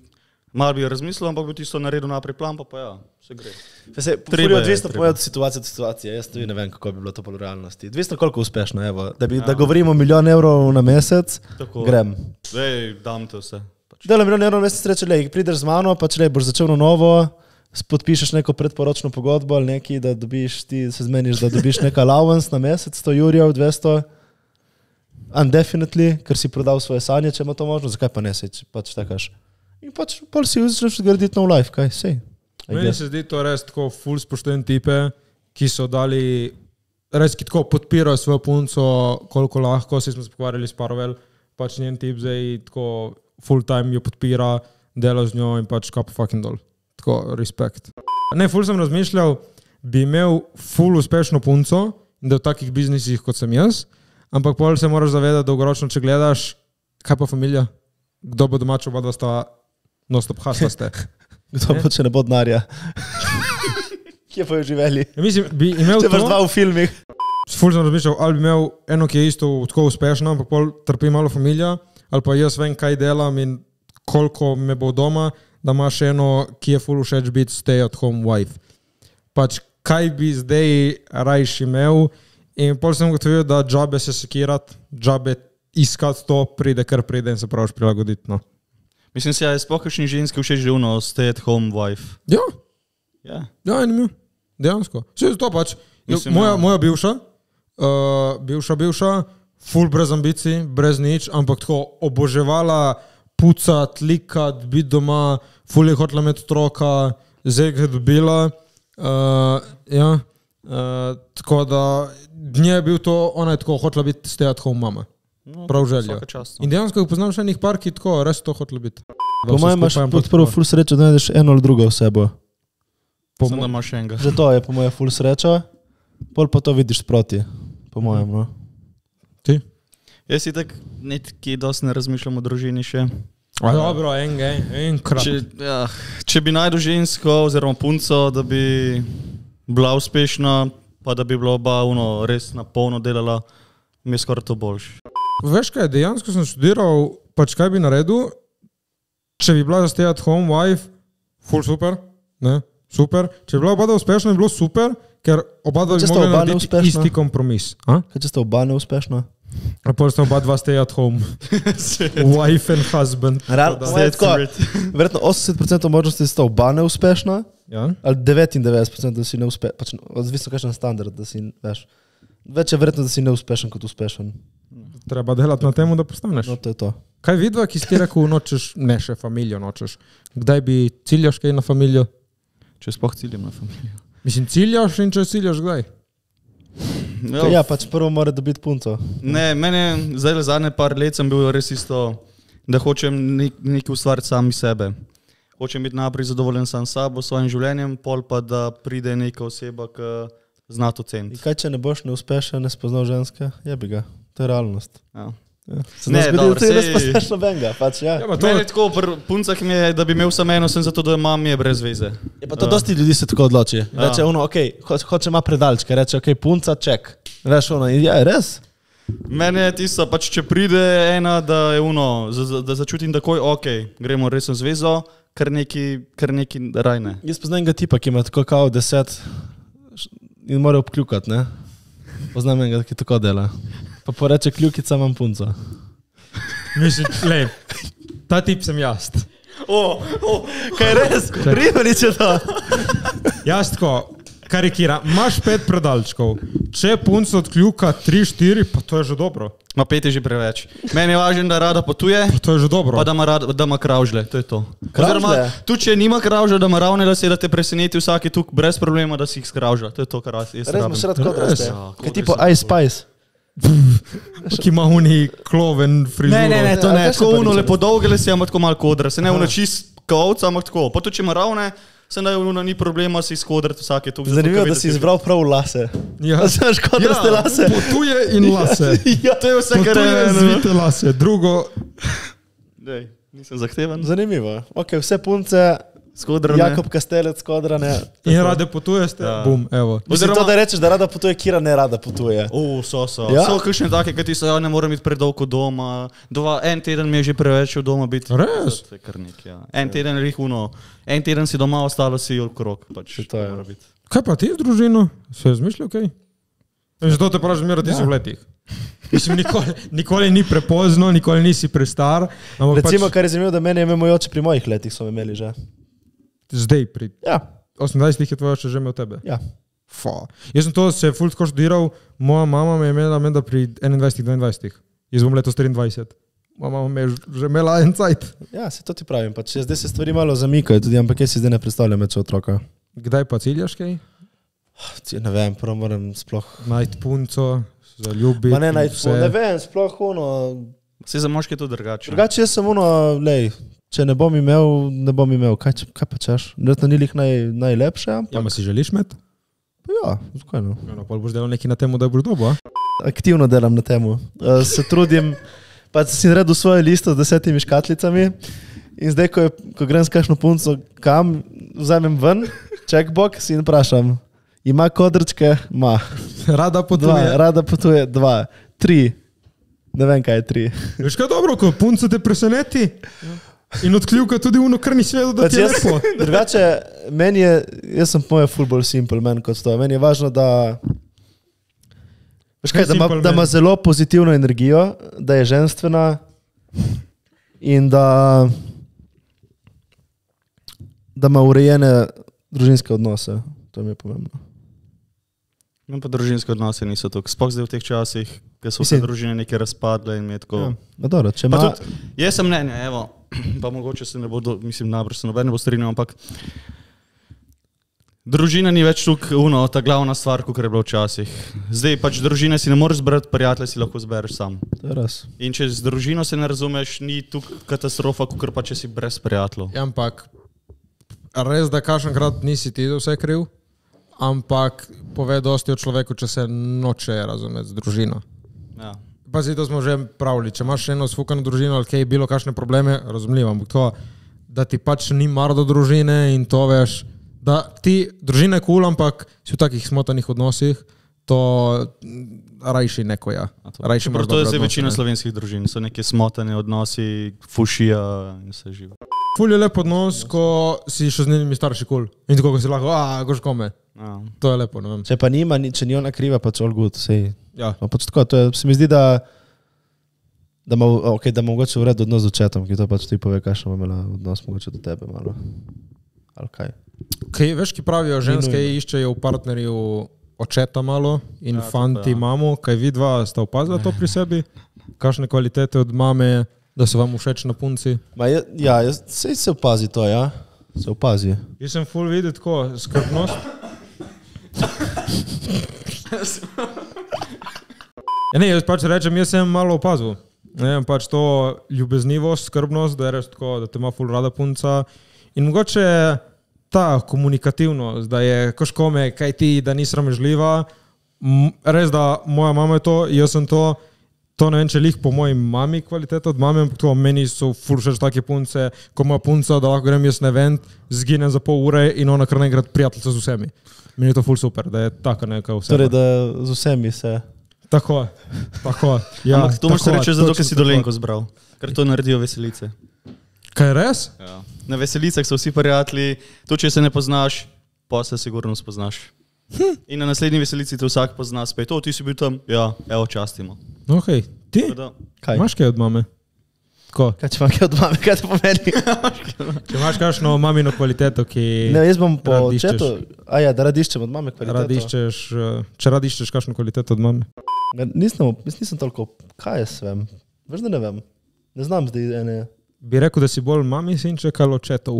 malo bi razmislil, ampak bi tisto naredil naprej plan, pa ja, se gre. Treba je 200 povedati situacije, jaz tudi ne vem, kako bi bilo to po realnosti. 200 koliko uspešno, evo, da govorimo 1 milijon evrov na mesec, grem. Dam te vse. Delam 1 milijon evrov na mesec, reče, prideš z mano, pa če boš začel na novo, podpišeš neko predporočno pogodbo ali neki, da dobiš, ti se zmeniš, da dobiš neka allowance na mesec, 100 jurjev, 200, undefinitely, ker si prodal svoje sanje, če ima to možno, zakaj pa ne se, pač takaš. In pač pol si začneš graditi nov life, kaj, sej. Meni se zdi to res tako ful spoštoven tipe, ki so dali, res ki tako podpirajo svojo punco, koliko lahko, si smo se pogovarjali s Parovel, pač njen tip zdaj tako full time jo podpira, dela z njo in pač kapo fucking dol. Tako, respekt. Ne, ful sem razmišljal, bi imel ful uspešno punco in da v takih biznisih, kot sem jaz, ampak pol se moraš zavedati dolgoročno, če gledaš, kaj pa familija? Kdo bo domač, oba dva sta non-stop hasta ste? Kdo bo, če ne bo denarja? Kje pa jo živeli? Ja, mislim, bi imel če imaš dva v filmih. Ful sem razmišljal, ali bi imel eno, ki je isto tako uspešno, ampak pol trpi malo familija, ali pa jaz vem, kaj delam in koliko me bo doma, da imaš eno, ki je ful všeč biti stay at home wife. Pač, kaj bi zdaj rajš imel in pol sem gotovil, da džabe se sekirat, džabe iskat to, pride in se praviš prilagoditi, no. Mislim si, je sploh kakšni ženski všeč živno stay at home wife? Ja. Ja, in imel. Dejansko. Vse to pač. Moja bivša, ful brez ambicij, brez nič, ampak tako oboževala pucat, likat, biti doma, ful je hotela imeti otroka, zdaj ga je dobila. Tako da dnje je bil to, ona je tako hotela biti stay at home mama. Prav željo. In dejansko poznam še enih par, ki tako res to hotela biti. Po mojem imaš prvo ful srečo, da najdeš eno ali drugo osebo. Sem da imaš enega. Že to je po mojem ful srečo, pol pa to vidiš sproti, po mojem, no. Ti? Jaz si tak nekaj dosti ne razmišljam o družini še. A dobro, enkrat. Če bi najdel žensko oziroma punco, da bi bila uspešna, pa da bi bila oba res na polno delala, mi je skoraj to boljše. Veš kaj, dejansko sem študiral, pač kaj bi naredil, če bi bila stay at home wife, full super, ne, super. Če bi bila oba uspešna, bi bilo super, ker oba bi mogli narediti isti kompromis. Kaj če sta oba neuspešna? A pol sta oba dva stay at home. Wife and husband. Verjetno 80% možnosti sta oba neuspešna, ali 99% da si neuspešen, pač odvisno kakšen standard, da si, veš. Več je verjetno, da si neuspešen kot uspešen. Treba delati na temu, da postaneš. No, to je to. Kaj vidva, ki si ti rekel, nočeš, ne še familijo nočeš. Kdaj bi ciljaš kaj na familijo? Če sploh ciljam na familijo. Mislim, ciljaš in če ciljaš, kdaj? Ja, pač prvo mora dobiti punco. Ne, mene zdaj zadnje par let sem bil res isto, da hočem nekaj ustvariti sami sebe. Hočem biti najprej zadovoljen sam sabo, svojim življenjem, pol pa da pride neka oseba, ki zna to ceniti. Kaj če ne boš neuspešen, ne spoznal ženske? Jebi ga, to je realnost. Ja. Ne, dobro, se ne spoznaš nobenega, pač ja. Meni je tako, pri puncah mi je, da bi imel samo eno, sem zato, da imam je brez veze. Je pa to dosti ljudi se tako odloči. Reče hoče ima predalčke, reče punca, ček. Veš ja, je res? Meni je tisto, pač če pride ena, da je da začutim takoj, gremo resno zvezo, kar neki rajne. Jaz poznam enega tipa, ki ima tako kao 10 in mora obkljukati, ne? Poznam enega, ki tako dela. Pa poreče kljukica, imam punco. Mislim, lej, ta tip sem jaz. Kaj res? Ribanič je to. Jaz tako, karikiram, imaš 5 predalčkov. Če punco odkljuka 3-4, pa to je že dobro. Ma 5 je že preveč. Meni je važno, da rada potuje, pa to je že dobro. Pa da ima kravžle, to je to. Kravžle? Tudi če nima kravžle, da ima ravne lase, da te preseneti vsaki tuk brez problema, da si jih skravžla. To je to, kar jaz rabim. Res imaš rad kodraste. Kaj tipo Ice Spice? Ki ima uni kloven frizuro. Ne, to ne. Tako uno lepo dolge lase, ima tako malo kodra. Se ne uno čist kovca, ampak tako. Pa tudi če ima ravne, se da uno ni problema si skodrati vsake tuk. Zanimivo, da si izbral prav lase. Ja. Znaš kodraste lase? Potuje in lase. Ja, to je vse, kar je. Potuje zvite lase. Drugo. Dej, nisem zahteven. Zanimivo. Ok, vse punce. Skodrane. Jakob Kastelec, skodrane. In rade potuje ste? Ja. Bum, evo. Mislim to, da rečeš, da rada potuje, Kira ne rada potuje. So. Ja? So kakšne take, kaj ti so, ne moram biti predolgo doma. En teden mi je že preveč v doma biti. Res? To je kar nek, ja. En teden si doma, ostalo si okrog. Pač to je. Kaj pa ti v družino? Se je zmišljal kaj? Zato te pravi, zmeraj ti si v letih. Mislim, nikoli ni prepozno, nikoli nisi prestar. Recimo, kar je zanimivo, da mene je moj oče pri mojih letih so imeli že. Zdaj pri 18 je tvoj oče že imel tebe? Ja. Jaz sem to se ful tako študiral, moja mama me je imela menda pri 21-22. Jaz bom letos 23. Moja mama me je že imela en cajt. Ja, se to ti pravim, pač zdaj se stvari malo zamikajo tudi, ampak jaz si zdaj ne predstavljam več otroka. Kdaj pa ciljaš kaj? Ne vem, prvo moram sploh najti punco, zaljubiti. Ma ne najti punco, ne vem, sploh Si za moške to drugače. Drugače jaz sem lej, če ne bom imel, kaj pa češ? Verjetno ni lih najlepše, ampak... Ja, ma si želiš imeti? Ja, zakaj no. Ja, pol boš delal nekaj na temu, da boš dobo, a? Aktivno delam na temu. Se trudim, pa si naredil svojo listo z 10 škatlicami in zdaj, ko grem s kakšno punco kam, vzamem ven, checkbox in vprašam, ima kodrčke? Ma. Rada potuje 2, 3. Ne vem, kaj je 3. Veš kaj dobro, ko punca te preseneti in odkljivka tudi uno, kar nisi vedel, da ti je lepo. Drugače, jaz sem po moje ful bolj simple man kot to. Meni je važno, da da ima zelo pozitivno energijo, da je ženstvena in da ima urejene družinske odnose. To mi je pomembno. No pa družinske odnose niso tako. Sploh zdaj v teh časih, ko so vse družine neke razpadle in mi je tako... Ja, dobro, če ima... Jaz sem mnenja, evo, pa mogoče se ne bo, najbrž se noben ne bo strinjal, ampak družina ni več tukaj ta glavna stvar, kot je bilo včasih. Zdaj pač družine si ne moreš zbrati, prijatelje si lahko zbereš sam. To je res. In če z družino se ne razumeš, ni tukaj katastrofa, kot pa če si brez prijateljev. Ja, ampak res, da kakšenkrat nisi ti za vse kriv? Ampak pove dosti o človeku, če se noče razumeti z družino. Ja. Pa zdaj to smo že pravili, če imaš eno sfukano družino ali kaj, bilo kakšne probleme, razumljivo, ampak to, da ti pač ni mar do družine in to veš, da ti družina je cool, ampak si v takih smotanih odnosih, to rajši neko, ja. To je zdaj večina slovenskih družin, so neke smotane odnosi, fušija in vse živo. Ful je lep odnos, ko si še z njimi starši cool. In tako, ko si lahko, goš kome. To je lepo, ne vem. Če pa nima, če ni ona kriva, pač all good, sej. Ja. Pač tako, to je, se mi zdi, da ima mogoče v redu odnos z očetom, ki to pač ti pove, kakšno ima imela odnos mogoče do tebe malo. Ali kaj? Kaj, veš, ki pravijo, ženske iščejo v partnerju očeta malo in fanti mamo, kaj vidva sta opazila to pri sebi? Kakšne kvalitete od mame, da so vam všeč na punci? Sej se opazi to, ja. Se opazi. Jaz sem ful videti tako, skrbnost. Ne, jaz pač rečem, jaz sem malo opazil. Ne, pač to ljubeznivost, skrbnost, da je res tako, da te ima ful rada punca. In mogoče ta komunikativnost, da je koškome, kaj ti, da ni sramežljiva. Res, da moja mama je to, jaz sem to ne vem, če lih po moji mami kvaliteta od mame, ampak to meni so ful všeč take punce, ko ima punca, da lahko grem jaz na event, zginem za pol ure in ona kar naenkrat prijateljca z vsemi. Meni je to ful super, da je taka neka vseba. Torej, da z vsemi se... Tako. Ja, ampak to moš reči zato, ker si Dolenko zbral. Ker to naredijo veselice. Kaj je res? Ja. Na veselicah so vsi prijatelji, to če se ne poznaš, pa se sigurno spoznaš. In na naslednji veselici te vsak pozna spet. Ti si bil tam? Ja, evo, častimo. Ok, ti? Kaj? Imaš kaj od mame? Ko? Kaj če imam kaj od mame, kaj to pomeni? Če imaš kakšno mamino kvaliteto, ki... Ne, jaz bom po očetu... da radiščem od mame kvaliteto. Če radiščeš kakšno kvaliteto od mame? Nisem toliko, kaj jaz vem. Veš, da ne vem. Ne znam zdaj ene... Bi rekel, da si bolj mami sinček ali očetov?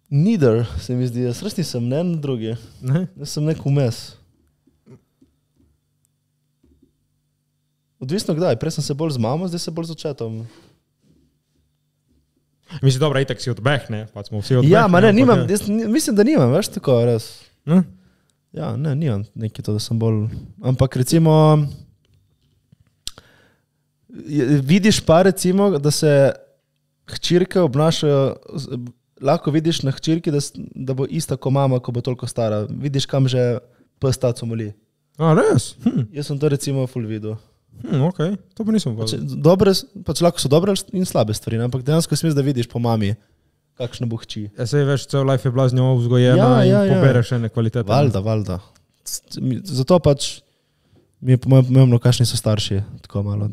Neither, se mi zdi. Jaz res nisem, ne na drugi. Ne? Jaz sem nek vmes. Odvisno kdaj. Prej sem se bolj z mamo, zdaj se bolj z očetom. Mislim, dobro, itak si odbeh, ne? Pa smo vsi odbeh. Ja, ma ne, nimam. Mislim, da nimam, veš, tako res. Ne? Ja, ne, nimam nekaj to, da sem bolj... Ampak recimo... Vidiš pa recimo, da se hčirke obnašajo... Lahko vidiš na hčirki, da bo ista ko mama, ko bo toliko stara. Vidiš, kam že pes taco moli. A, res? Jaz sem to recimo ful videl. Ok, to pa nisem videl. Pač lahko so dobre in slabe stvari, ampak dejansko si misliš, da vidiš po mami, kakšno bo hči. Ja, sej veš, cel life je bila z njo vzgojena in pobereš ene kvalitete. Valjda. Zato pač mi je pomembno, kakšni so starši. Tako malo.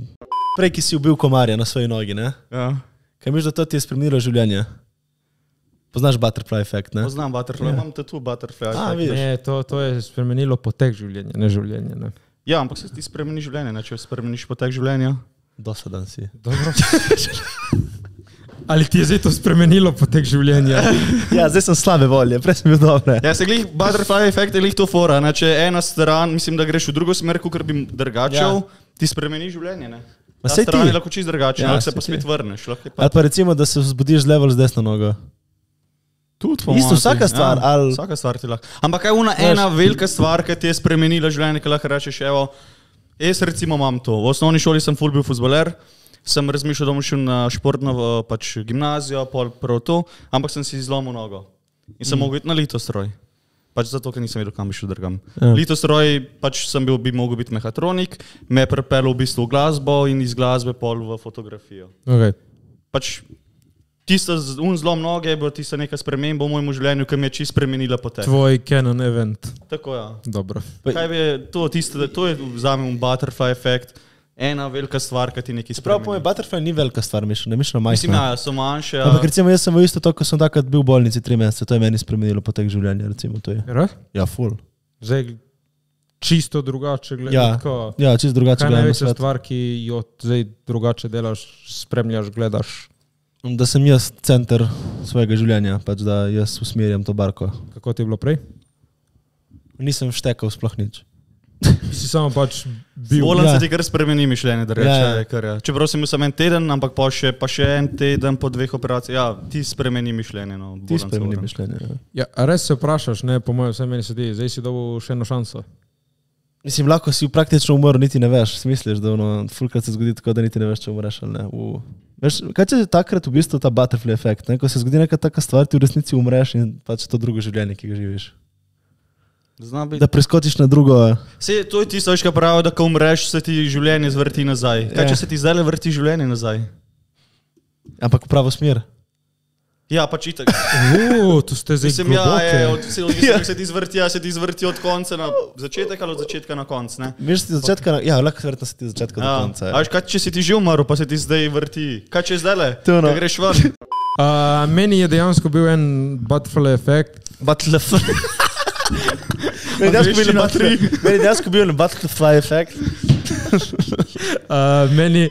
Prej, ki si ubil komarja na svoji nogi, ne? Ja. Kaj misliš, da to ti je spremenilo življenje? Poznaš butterfly efekt, ne? Poznam butterfly, imam tatu butterfly efekt. Ne, to je spremenilo potek življenja, ne življenje, ne. Ja, ampak se ti spremeni življenje, ne? Če spremeniš potek življenja. Dosadan si. Dobro. Ali ti je zdaj to spremenilo potek življenja? Ja, zdaj sem slabe volje, prej sem bil dobre. Ja, se glih butterfly efekt je glih to fora, ne? Če ena stran, mislim, da greš v drugo smer, kakor bi drgačev, ti spremeni življenje, ne? Ta stran je lahko čist drugačen, lahko se pa spet vrneš. Ali pa recimo, da se vzbudiš z level z desno nogo. Isto vsaka stvar, ali... Vsaka stvar ti lahko. Ampak kaj je ena velika stvar, ki ti je spremenila življenje, ki lahko rečeš, evo, jaz recimo imam to. V osnovni šoli sem ful bil fuzbaler, sem razmišljal, da bom šel na športno pač gimnazijo, pol prav to, ampak sem si zlomil nogo. In sem mogel iti na litostroj. Pač zato, ker nisem vedel, kam bi šel drugam. Litostroj, pač bi mogel biti mehatronik, me je pripeljal v bistvu v glasbo in iz glasbe pol v fotografijo. Okay. Pač tista zlom noge je bila tista neka sprememba v mojem življenju, ki mi je čisto spremenila potek. Tvoj Canon event. Tako, ja. Dobro. Kaj bi to je vzamem butterfly efekt, ena velika stvar, ki ti nekaj spremeni. Prav po me, butterfly ni velika stvar, ne mišljeno majhna. Mislim, ja, so manjše. Ampak recimo jaz sem v isto to, ko sem takrat bil v bolnici 3 mesece, to je meni spremenilo potek življenja, recimo to je. Res? Ja, full. Zdaj čisto drugače gledaš. Ja, čisto drugače gledaš. Kaj je največja stvar, ki jo zdaj drugače delaš, spremljaš, gledaš? Da sem jaz center svojega življenja, pač da jaz usmerjam to barko. Kako ti je bilo prej? Nisem štekal sploh nič. Si samo pač bil. Volan se ti kar spremeni mišljenje, da reče. Čeprav sem bil samo en teden, ampak pa še en teden po 2 operacijah. Ja, ti spremeni mišljenje. No, ti spremeni mišljenje, ja. Ja, a res se vprašaš, ne, po mojem, vse meni se ti, zdaj si dobil še eno šanso. Mislim, lahko si praktično umrl, niti ne veš, smisliš, da fulkrat se zgodi tako, da niti ne veš, če umreš ali ne. Veš, kaj če je takrat v bistvu ta butterfly efekt, ne? Ko se zgodi neka taka stvar, ti v resnici umreš in pač to drugo življenje, ki ga živiš. Da preskočiš na drugo. To je tisto, kar pravi, da ko umreš, se ti življenje zvrti nazaj. Kaj če se ti zdaj vrti življenje nazaj? Ampak v pravo smer. Ja, pač itak. To ste zdaj globoke. Se ti zvrti od konca na začetek ali od začetka na konc, ne? Miš ti začetka, lahko verjetno se ti začetka do konca. A veš, kaj če si ti že umrl, pa se ti zdaj vrti? Kaj če je zdajle? Kaj greš ven? Meni je dejansko bil en butterfly efekt. Meni je dejansko bil en butterfly efekt. Meni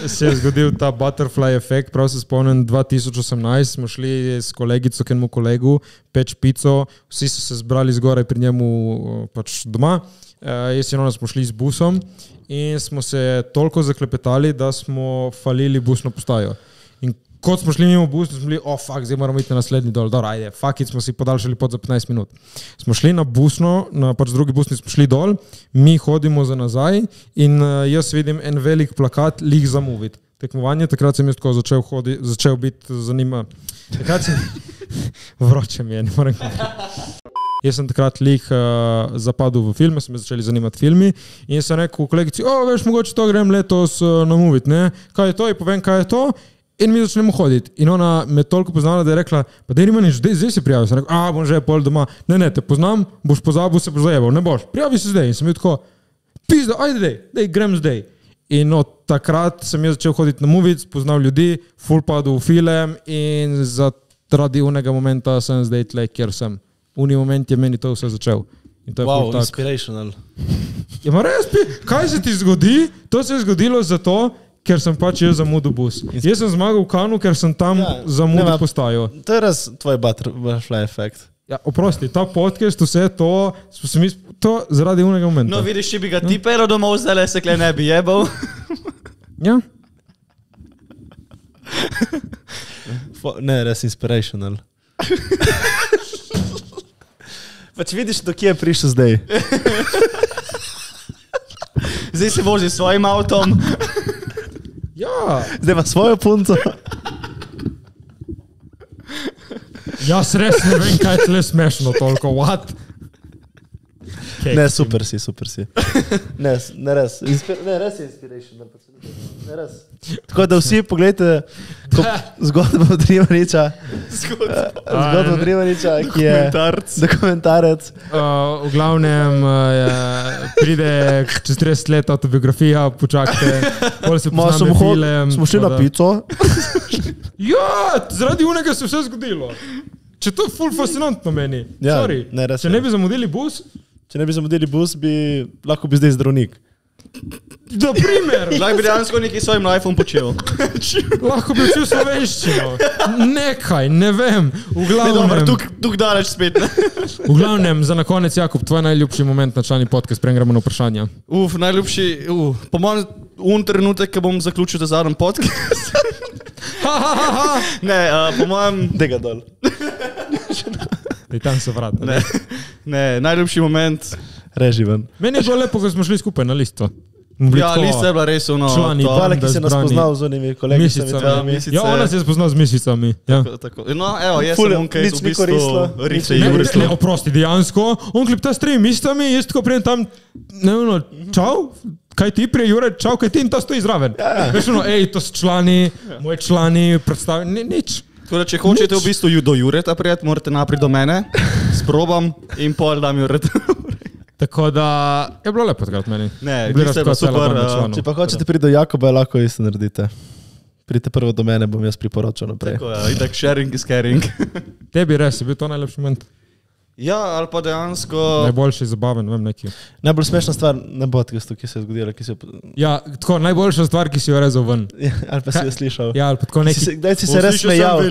se je zgodil ta butterfly efekt, prav se spomnim, 2018 smo šli s kolegico k enemu kolegu peč pico, vsi so se zbrali zgoraj pri njemu pač doma, jaz in ona smo šli z busom in smo se toliko zaklepetali, da smo falili busno postajo. In kot smo šli mimo busno, smo bili, zdaj moramo iti na naslednji dol, ajde, smo si podaljšali pot za 15 minut. Smo šli na busno, na pač drugi busni smo šli dol, mi hodimo za nazaj in jaz vidim en velik plakat, Lig za Movit. Tekmovanje, takrat sem jaz tako začel biti zanima. Takrat sem, vroče mi je, ne morem govoriti. Jaz sem takrat zapadel v filme, sem me začeli zanimati filmi in sem rekel kolegici, veš, mogoče to grem letos na Movit, ne? Kaj je to? In povem, kaj je to? In mi začnemo hoditi. In ona me toliko poznala, da je rekla, pa dej nima nič, zdaj se prijavi. Sem rekel, bom že pol doma. Ne, te poznam, boš pozabil, se boš zajebal. Ne boš, prijavi se zdaj. In sem bil tako, pizda, ajde dej, grem zdaj. In od takrat sem jaz začel hoditi na Movit, poznal ljudi, ful padel v film in zaradi unega momenta sem zdaj tle, kjer sem. Uni moment je meni to vse začel. In to je wow, inspirational. Ja, ma res, kaj se ti zgodi? To se je zgodilo zato, ker sem pač jaz zamudil bus. Jaz sem zmagal v Kanu, ker sem tam zamudil postajo. To je raz tvoj butterfly efekt. Ja, oprosti, ta podcast, vse to, to zaradi unega momenta. No, vidiš, če bi ga ti pero domov, zdaj se kle ne bi jebal. Ja. Ne, res inspirational. Pač vidiš, do kje je prišel zdaj. Zdaj se vozi s svojim avtom. Ja. Zdaj ima svojo punco. Jaz res ne vem, kaj je tle smešno toliko. What? Ne, super si. Ne, res. Ne, res je inspirational. Ne, res. Tako da vsi pogledajte zgodbo od Rimaniča. Zgodbo od Rimaniča, ki je dokumentarec. V glavnem pride čez 30 let autobiografija, počakajte, pol se pozname film. Smo šli na pico. Ja, zaradi unega se vse zgodilo. Če to je ful fascinantno meni. Sorry. Če ne bi zamudili bus, lahko bi zdaj zdravnik. Da primer! Lahko bi dejansko nekaj svojim lifeom počel. Lahko bi učil slovenščino. Nekaj, ne vem. V glavnem... Tuk daleč spet. V glavnem, za na konec, Jakub, tvoj najljubši moment na člani podcast, gremo na vprašanja. Najljubši, po mojem trenutek, ko bom zaključil ta zadnji podcast. Ne, po mojem... Dega dol. Dej tam se vrati. Ne, najljubši moment... Reži ven. Meni je bilo lepo, ko smo šli skupaj na listo. Ja, lista je bila res člani, hvala, ki se nas spoznal z onimi kolegicami. Ja, ona se je spoznal z misicami. No, evo, jaz sem onkaj v bistvu riče Jure. Ne, oprosti, dejansko, on klip ta s 3 misicami, jaz tako prijem tam, čau, kaj ti prije Jure, čau, kaj ti in ta stoji zraven. Veš to so člani, moji člani, predstavljeni, nič. Tako da, če hočete v bistvu do Jureta prijeti, morate naprej do mene, sprobam in pol dam Jureta. Tako da je bilo lepo takrat meni. Ne, lista je bila super. Če pa hočete priti do Jakoba, lahko isto naredite. Pridite prvo do mene, bom jaz priporočal naprej. Tako je, itak sharing is caring. Tebi res, je bil to najlepši moment? Ja, ali pa dejansko... Najboljši, zabaven, vem neki. Najbolj smešna stvar, ne bo tisto, ki se je zgodila, ki se je... Ja, tako, najboljša stvar, ki si jo rezal ven. Ja, ali pa si jo slišal. Ja, ali pa tako neki... Daj si se res smejal.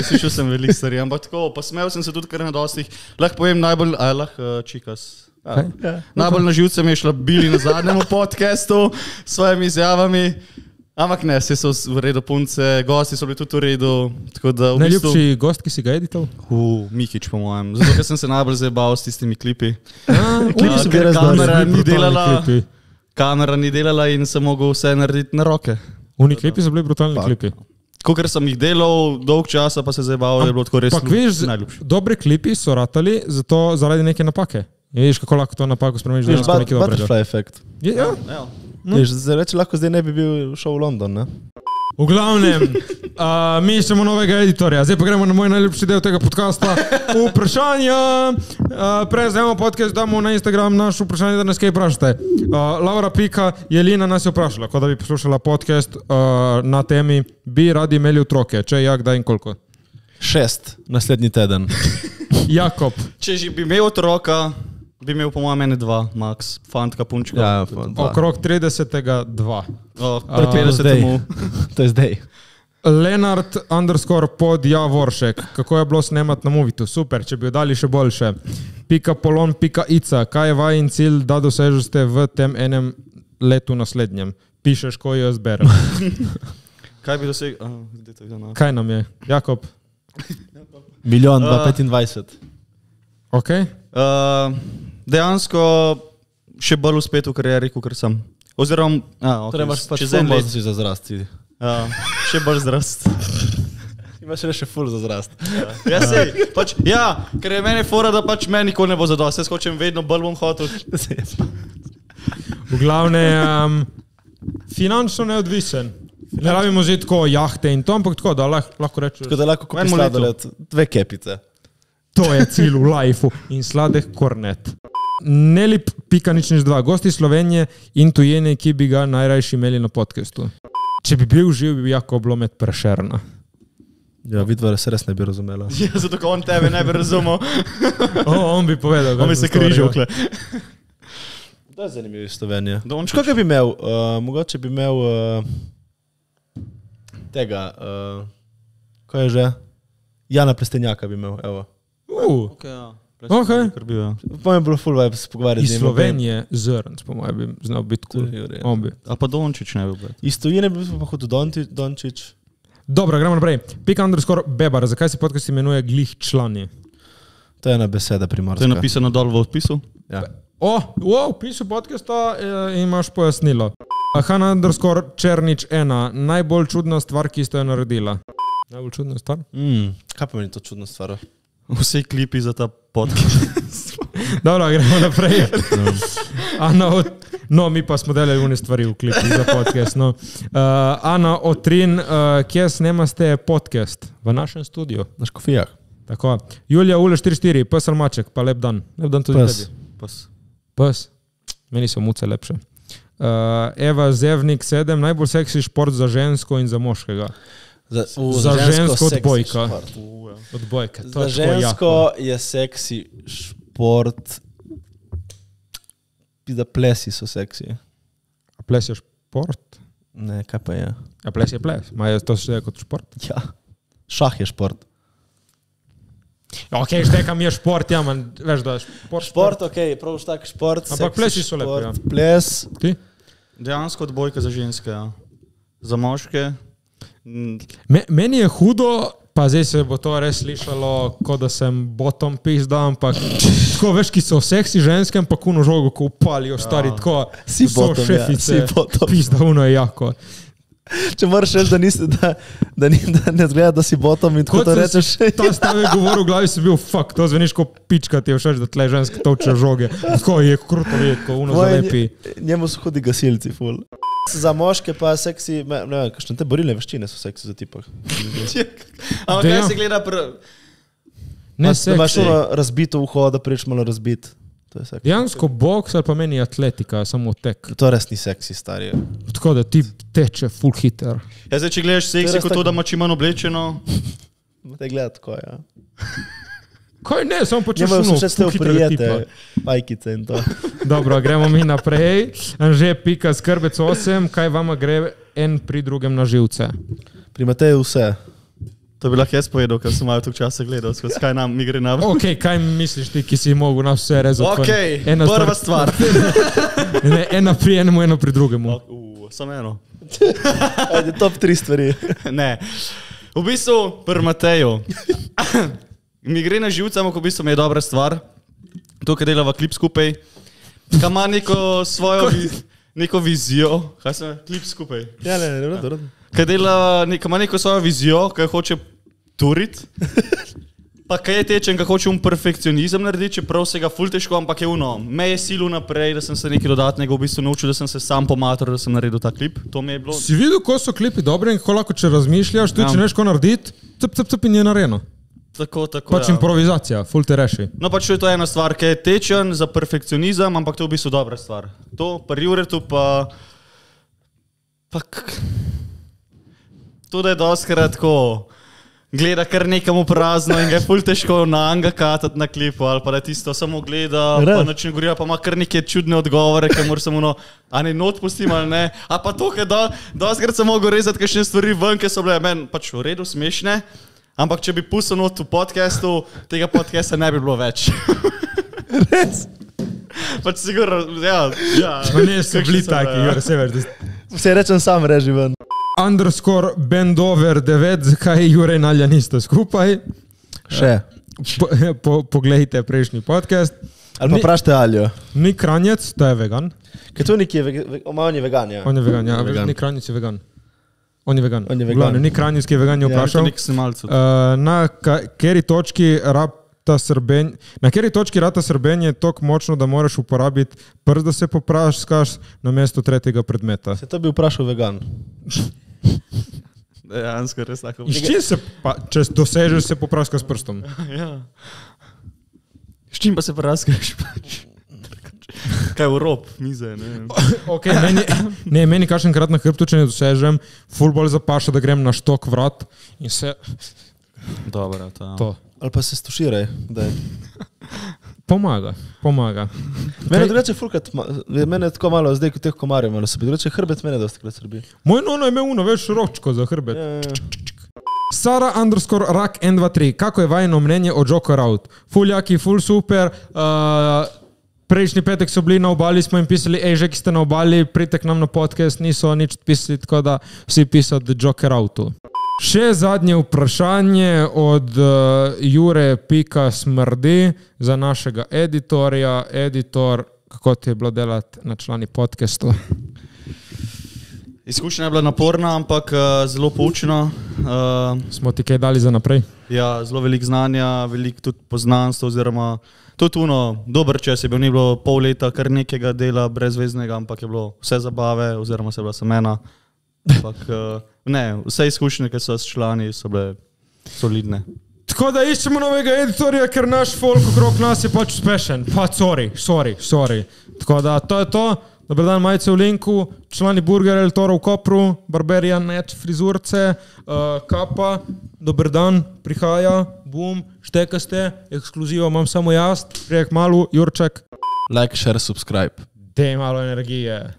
Slišal sem velik stvari, ampak tako, pa smejal sem se tudi kar na dostih. Lahko povem najbolj, lahko čikas. Najbolj na živce mi je šla Bili na zadnjem podcastu s svojimi izjavami. Ampak ne, vsi so v redu punce, gosti so bili tudi v redu. Najljubši gost, ki si ga edital? Mikič, po mojem. Zato, ker sem se najbolj zabal s tistimi klipi. Klipi so bili res Kamera ni delala in sem mogel vse narediti na roke. Oni klipi so bili brutalni klipi. Kolikor sem jih delal dolg časa, pa se zabal, da je bilo tako res najljubše. Dobri klipi so ratali zaradi neke napake. Vidiš, kako lahko to napako spremeniš, da je nekaj dobrega. Butterfly efekt. Ja. Reči lahko zdaj ne bi bil šel v London, ne? V glavnem, mi iščemo novega editorja. Zdaj pa gremo na moj najljubši del tega podcasta. Vprašanja. Prej zdajmo podcast, damo na Instagram naš vprašanje, da nas kaj vprašate. Laura Pika Jelina nas je vprašala, ko da bi poslušala podcast na temi bi radi imeli otroke. Če jak, da in koliko? 6 naslednji teden. Jakob. Če že bi imel otroka, bi imel po mojem 2, max. Fantka, punčka. Ja, okrog 30. 2. Pri 50. To je zdaj. Lenart_pod_Javoršek. Kako je bilo snemat na Movitu? Super, če bi jo dali še boljše. _polon_ica. Kaj je vajin cilj, da dosežete v tem enem letu naslednjem? Pišeš, ko jo zberem. Kaj bi dosegel? Kaj nam je? Jakob? 1.225.000. Ok. Dejansko še bolj uspet v karieri, kot sem. Oziroma, torej imaš pač ful možnosti za zrast. Še bolj zrast. Imaš še ful za zrast. Ker je meni fora, da pač meni nikoli ne bo zadost. Jaz hočem vedno bolj bom hotel. V glavnem, finančno neodvisen. Ne rabimo že tako jahte in to, ampak tako, da lahko rečeš. Tako da lahko kupiš sladoled, 2 kepice. To je cilj v lifeu in sladek kornet. Nelip.nič2. Gosti Slovenije in tujine, ki bi ga najrajši imeli na podcastu. Če bi bil živ, bi jako bilo med Prešerna. Ja, vidva se res ne bi razumela. Ja, zato ko on tebe ne bi razumel. On bi povedal. On bi se križil. To je zanimivo iz Slovenije. Kaj bi imel? Mogoče bi imel tega, ko je že? Jana Plestenjaka bi imel, evo. Ok. Po mi je bilo ful vibe se pogovarjati z njim. Iz Slovenije Zrnc, po mojem bi znal biti cool. A pa Dončić ne bi bil. Iz tujine bi pa hodil Dončić. Dobro, gremo naprej. _Bebar. Zakaj se podcast imenuje Glih člani? To je ena beseda primorska. To je napisano dol v odpisu? Ja. V opisu podcasta imaš pojasnilo. Hanna_Černič1. Najbolj čudna stvar, ki ste jo naredila. Najbolj čudna stvar? Kaj pa meni to čudna stvar? Vse klipi za ta podcast. Dobro, gremo naprej. Mi pa smo delali une stvari v klipi za podcast. Ana Otrin, kje snemaste podcast? V našem studiu. Na Škofijah. Tako. Julija Ule 44, pes ali maček, pa lep dan. Lep dan tudi tebi. Pes. Meni so muce lepše. Eva Zevnik 7, najbolj seksi šport za žensko in za moškega. Za žensko odbojka. Odbojka. Za žensko je seksi šport. Da plesi so seksi. A ples je šport? Ne, kaj pa je? A ples je ples. Ma je to še kot šport? Ja. Šah je šport. Ok, štekam je šport, ja, man, veš da je šport. Šport, ok, prav tak šport. Ampak plesi so lepo, ja. Ples. Ti? Dejansko odbojka za ženske, ja. Za moške. Meni je hudo, pa zdaj se bo to res slišalo, kot da sem bottom pizda, ampak tako veš, ki so seksi ženske, ampak uno žogo, ko upalijo stari, tako si so bottom, šefice, ja, pizda, uno je jako. Če moraš reči, da ne zgleda, da si bottom in tako to rečeš. Ta stavek govor v glavi si bil, fuck, to zveniš ko pička, ti je všeč, da tle ženske toče žoge. Tako je kruto videti, ko uno zalepi. Njemu so hudi gasilci, ful. Za moške pa seksi, ne vem, kakšne te borilne veščine so seksi za tipah. Ampak kaj se gleda Ne seksi. Imaš ono razbito uho, da priješ malo razbit. Dejansko boks ali pa meni atletika, samo tek. To res ni seksi, stari. Tako da ti teče full hitter. Ja, zdaj, če gledaš seksi kot to, da imaš iman oblečeno. Te gleda tako, ja. Kaj ne, samo počeš full hitter tipa. Njema so še ste uprijete, pajkice in to. Dobro, gremo mi naprej. Anže.skrbec8, kaj vama gre en pri drugem na živce? Pri Mateju vse. To bi lahko jaz povedal, ker sem malo tuk časa gledal, kaj nam mi gre na vrh. Ok, kaj misliš ti, ki si mogel nas vse rezati? Ok, prva stvar. Ne, ena pri enemu, ena pri drugemu. Samo eno. Ajde, top 3 stvari. Ne. V bistvu, pri Mateju. Mi gre na živce, ampak v bistvu mi je dobra stvar. To, kad delava klip skupaj. Kaj ima neko svojo neko vizijo. Kaj se klip skupaj? Ja, ne, dobro. Kaj ima neko svojo vizijo, kaj hoče turiti. Pa kaj je tečen, kaj hoče perfekcionizem narediti, čeprav se ga ful težko, ampak je me je silu naprej, da sem se nekaj dodatnega v bistvu naučil, da sem se sam pomatril, da sem naredil ta klip. To mi je bilo... Si videl, ko so klipi dobri in kako lahko, če razmišljaš, tudi če neško narediti, cp in je narejeno. Tako, pač improvizacija, ful te reši. No pač to je ena stvar, ki je tečen za perfekcionizem, ampak to je v bistvu dobra stvar. To pri Juretu pa... To, da je doskrat tako... Gleda kar nekam v prazno in ga je ful težko na anga katati na klipu, ali pa da tisto samo gleda, pa način govorijo, pa ima kar neke čudne odgovore, ki mora samo a ne not pustim ali ne. A pa to, ker doskrat sem mogel rezati kakšne stvari ven, ki so bile meni pač v redu smešne, ampak če bi pustil not v podcastu, tega podcasta ne bi bilo več. Res? Pač sigurno, ja. Ne so bili taki, se veš. Vse rečem sam reži ven. _bendover9, zakaj Jure in Alja nista skupaj. Še. Poglejte prejšnji podcast. Ali pa vprašajte Aljo. Ni Kranjec, to je vegan. Kaj to nek je on je vegan, ja. On je vegan, ja. Ni Kranjec je vegan. On je vegan. On je vegan. Ni Kranjec, ki je vegan, je vprašal. Na kateri točki rata srbenje je toliko močno, da moraš uporabiti prst, da se popraskaš na mesto tretjega predmeta. Se to bi vprašal vegan. Dejansko res tako. Če dosežeš, se popraska s prstom. Ja. S čim pa se praskaš? Kaj v rob, mize, ne? Ok, meni kakšenkrat na hrbtu, če ne dosežem, ful bolj zapaša, da grem na štok vrat in se... Dobro, to. Ali pa se stuširaj, da je... Pomaga. Mene drugače fulkat, mene je tako malo zdaj, kot teh komarjev malo srbi. Drugače hrbet mene dosti krat srbi. Moj nono je imel veš ročko za hrbet. Sara_rak123, kako je vajno mnenje o Joker Out? Ful jaki, ful super. Prejšnji petek so bili na obali, smo jim pisali, že ki ste na obali, pridite k nam na podcast, niso nič pisali, tako da vsi pisali Joker Outu. Še zadnje vprašanje od Jure.smrdi za našega editorja. Editor, kako ti je bilo delati na člani podcastu? Izkušnja je bila naporna, ampak zelo poučna. Smo ti kaj dali za naprej? Ja, zelo veliko znanja, veliko tudi poznanstva, oziroma tudi dober čas je bil, ni bilo pol leta kar nekega dela brezveznega, ampak je bilo vse zabave, oziroma se je bila semena. Ampak ne, vse izkušnje, ki so s člani, so bile solidne. Tako da iščemo novega editorja, ker naš folk okrog nas je pač uspešen. Pa sorry. Tako da to je to. Dobar dan, majice v linku, člani Burger El Toro v Kopru, Barbarian Net frizurce, Kapa, dober dan, prihaja, boom, štekaste, ekskluzivo imam samo jaz, prijek malu, Jurček. Like, share, subscribe. Dej malo energije.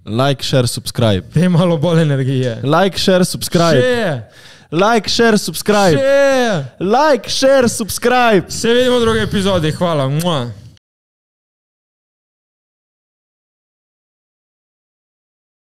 Like, share, subscribe. Dej malo bolj energije. Like, share, subscribe. Še! Like, share, subscribe. Še! Like, share, subscribe. Se vidimo v drugi epizodi, hvala. Mua.